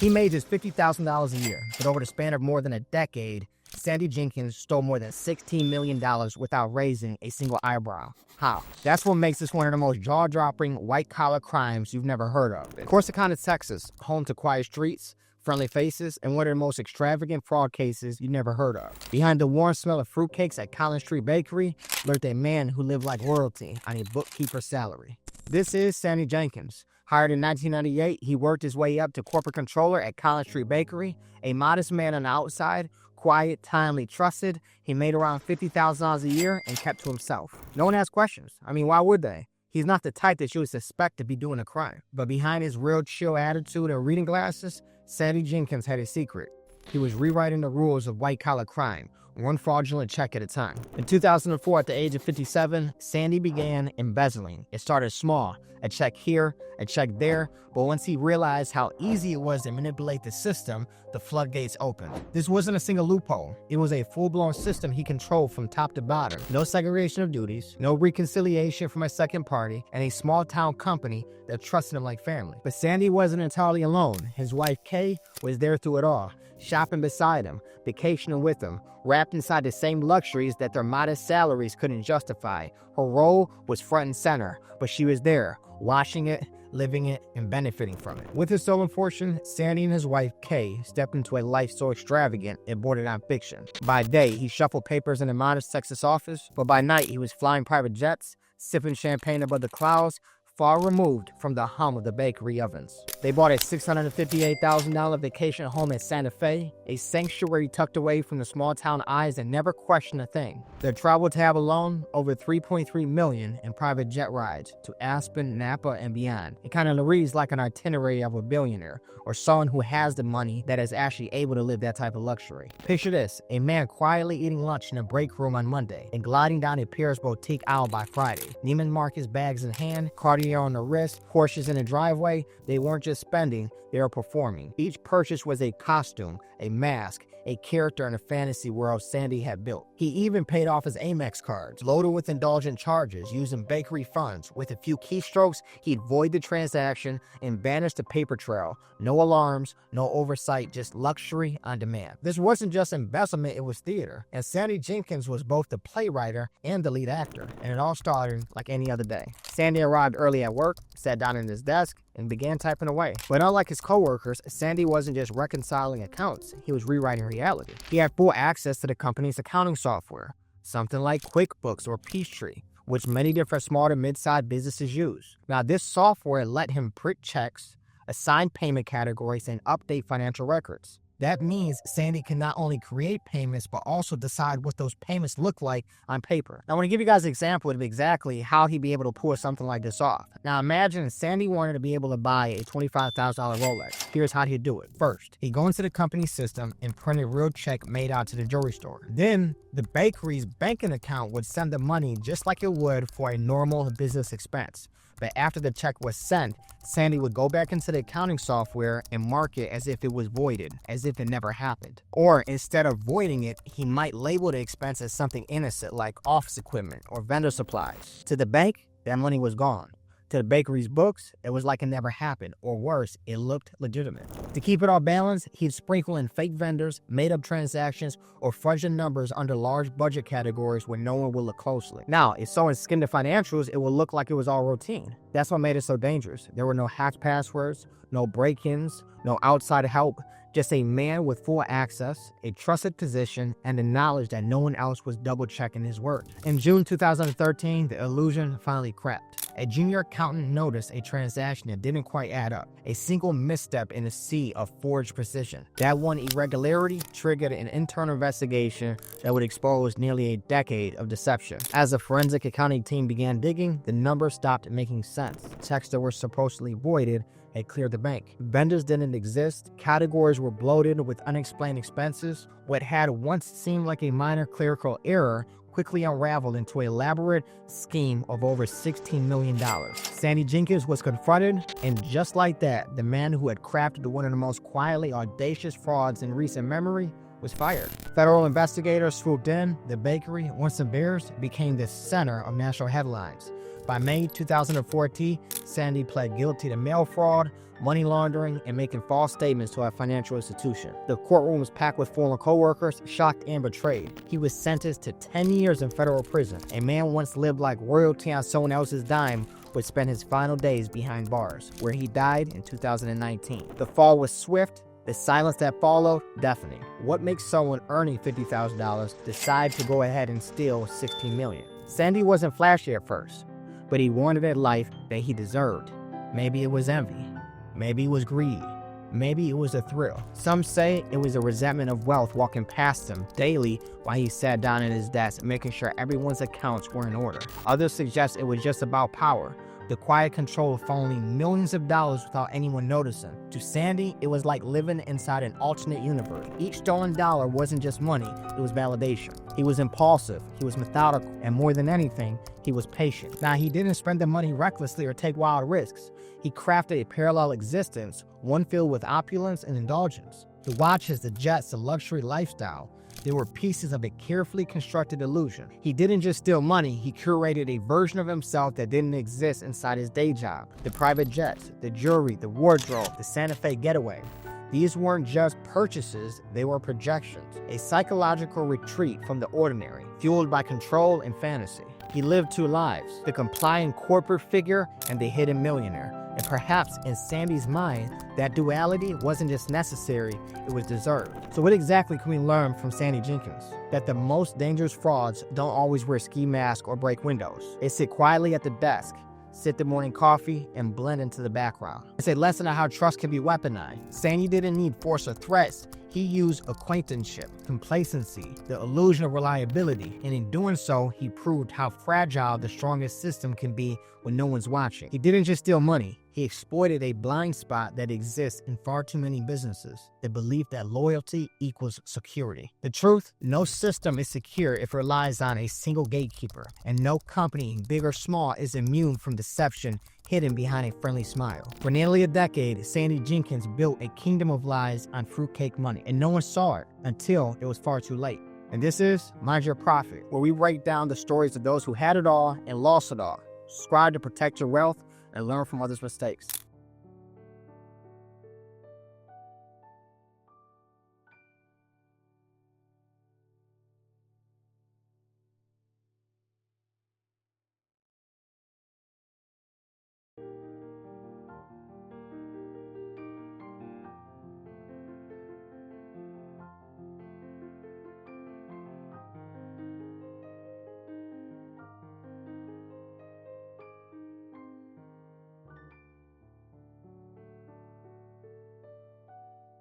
He made just $50,000 a year, but over the span of more than a decade, Sandy Jenkins stole more than $16 million without raising a single eyebrow. How? That's what makes this one of the most jaw-dropping, white-collar crimes you've never heard of. Corsicana, Texas, home to quiet streets, friendly faces, and one of the most extravagant fraud cases you never heard of. Behind the warm smell of fruitcakes at Collin Street Bakery lurked a man who lived like royalty on a bookkeeper's salary. This is Sandy Jenkins. Hired in 1998, he worked his way up to corporate controller at Collin Street Bakery, a modest man on the outside, quiet, timely, trusted. He made around $50,000 a year and kept to himself. No one asked questions. I mean, why would they? He's not the type that you would suspect to be doing a crime. But behind his real chill attitude and reading glasses, Sandy Jenkins had a secret. He was rewriting the rules of white-collar crime, one fraudulent check at a time. In 2004, at the age of 57, Sandy began embezzling. It started small, a check here, a check there, but once he realized how easy it was to manipulate the system, the floodgates opened. This wasn't a single loophole. It was a full-blown system he controlled from top to bottom. No segregation of duties, no reconciliation from a second party, and a small-town company that trusted him like family. But Sandy wasn't entirely alone. His wife, Kay, was there through it all, shopping beside him, vacationing with him, wrapped inside the same luxuries that their modest salaries couldn't justify. Her role was front and center, but she was there, watching it, living it, and benefiting from it. With his stolen fortune, Sandy and his wife, Kay, stepped into a life so extravagant it bordered on fiction. By day, he shuffled papers in a modest Texas office, but by night, he was flying private jets, sipping champagne above the clouds, far removed from the hum of the bakery ovens. They bought a $658,000 vacation home in Santa Fe, a sanctuary tucked away from the small town eyes that never questioned a thing. Their travel tab alone, over $3.3 million in private jet rides to Aspen, Napa, and beyond. It kind of reads like an itinerary of a billionaire, or someone who has the money that is actually able to live that type of luxury. Picture this, a man quietly eating lunch in a break room on Monday and gliding down a Paris boutique aisle by Friday. Neiman Marcus bags in hand, Cartier on the wrist, Porsches in the driveway. They weren't just spending, they were performing. Each purchase was a costume, a mask, a character in a fantasy world Sandy had built. He even paid off his Amex cards, loaded with indulgent charges, using bakery funds. With a few keystrokes, he'd void the transaction and vanish the paper trail. No alarms, no oversight, just luxury on demand. This wasn't just embezzlement, it was theater. And Sandy Jenkins was both the playwright and the lead actor. And it all started like any other day. Sandy arrived early at work, sat down at his desk, and began typing away. But unlike his coworkers, Sandy wasn't just reconciling accounts, he was rewriting reality. He had full access to the company's accounting software, something like QuickBooks or Peachtree, which many different small to mid-sized businesses use. Now, this software let him print checks, assign payment categories, and update financial records. That means Sandy can not only create payments, but also decide what those payments look like on paper. Now, I want to give you guys an example of exactly how he'd be able to pull something like this off. Now, imagine Sandy wanted to be able to buy a $25,000 Rolex. Here's how he'd do it. First, he'd go into the company system and print a real check made out to the jewelry store. Then, the bakery's banking account would send the money just like it would for a normal business expense. But after the check was sent, Sandy would go back into the accounting software and mark it as if it was voided, as if it never happened. Or instead of voiding it, he might label the expense as something innocent like office equipment or vendor supplies. To the bank, that money was gone. To the bakery's books, it was like it never happened, or worse, it looked legitimate. To keep it all balanced, he'd sprinkle in fake vendors, made-up transactions, or fudging numbers under large budget categories where no one would look closely. Now, if someone skinned the financials, it would look like it was all routine. That's what made it so dangerous. There were no hacked passwords, no break-ins, no outside help, just a man with full access, a trusted position, and the knowledge that no one else was double-checking his work. In June 2013, the illusion finally cracked. A junior accountant noticed a transaction that didn't quite add up, a single misstep in a sea of forged precision. That one irregularity triggered an internal investigation that would expose nearly a decade of deception. As the forensic accounting team began digging, the numbers stopped making sense. Checks that were supposedly voided had cleared the bank. Vendors didn't exist, categories were bloated with unexplained expenses. What had once seemed like a minor clerical error quickly unraveled into an elaborate scheme of over $16 million. Sandy Jenkins was confronted, and just like that, the man who had crafted one of the most quietly audacious frauds in recent memory was fired. Federal investigators swooped in. The bakery, once embarrassed, became the center of national headlines. By May 2014, Sandy pled guilty to mail fraud, money laundering, and making false statements to a financial institution. The courtroom was packed with former co-workers, shocked and betrayed. He was sentenced to 10 years in federal prison. A man once lived like royalty on someone else's dime would spend his final days behind bars, where he died in 2019. The fall was swift. The silence that followed, deafening. What makes someone earning $50,000 decide to go ahead and steal $16 million? Sandy wasn't flashy at first, but he wanted a life that he deserved. Maybe it was envy. Maybe it was greed. Maybe it was a thrill. Some say it was a resentment of wealth walking past him daily while he sat down at his desk, making sure everyone's accounts were in order. Others suggest it was just about power. The quiet control of funneling millions of dollars without anyone noticing. To Sandy, it was like living inside an alternate universe. Each stolen dollar wasn't just money, it was validation. He was impulsive, he was methodical, and more than anything, he was patient. Now, he didn't spend the money recklessly or take wild risks. He crafted a parallel existence, one filled with opulence and indulgence. The watches, the jets, the luxury lifestyle, they were pieces of a carefully constructed illusion. He didn't just steal money, he curated a version of himself that didn't exist inside his day job. The private jets, the jewelry, the wardrobe, the Santa Fe getaway. These weren't just purchases, they were projections. A psychological retreat from the ordinary, fueled by control and fantasy. He lived two lives, the compliant corporate figure and the hidden millionaire. And perhaps in Sandy's mind, that duality wasn't just necessary, it was deserved. So what exactly can we learn from Sandy Jenkins? That the most dangerous frauds don't always wear ski masks or break windows. They sit quietly at the desk, sip the morning coffee, and blend into the background. It's a lesson on how trust can be weaponized. Sandy didn't need force or threats. He used acquaintanceship, complacency, the illusion of reliability, and in doing so, he proved how fragile the strongest system can be when no one's watching. He didn't just steal money. He exploited a blind spot that exists in far too many businesses, the belief that loyalty equals security. The truth, no system is secure if it relies on a single gatekeeper, and no company, big or small, is immune from deception hidden behind a friendly smile. For nearly a decade, Sandy Jenkins built a kingdom of lies on fruitcake money, and no one saw it until it was far too late. And this is Mind Your Profit, where we break down the stories of those who had it all and lost it all. Subscribe to protect your wealth and learn from others' mistakes.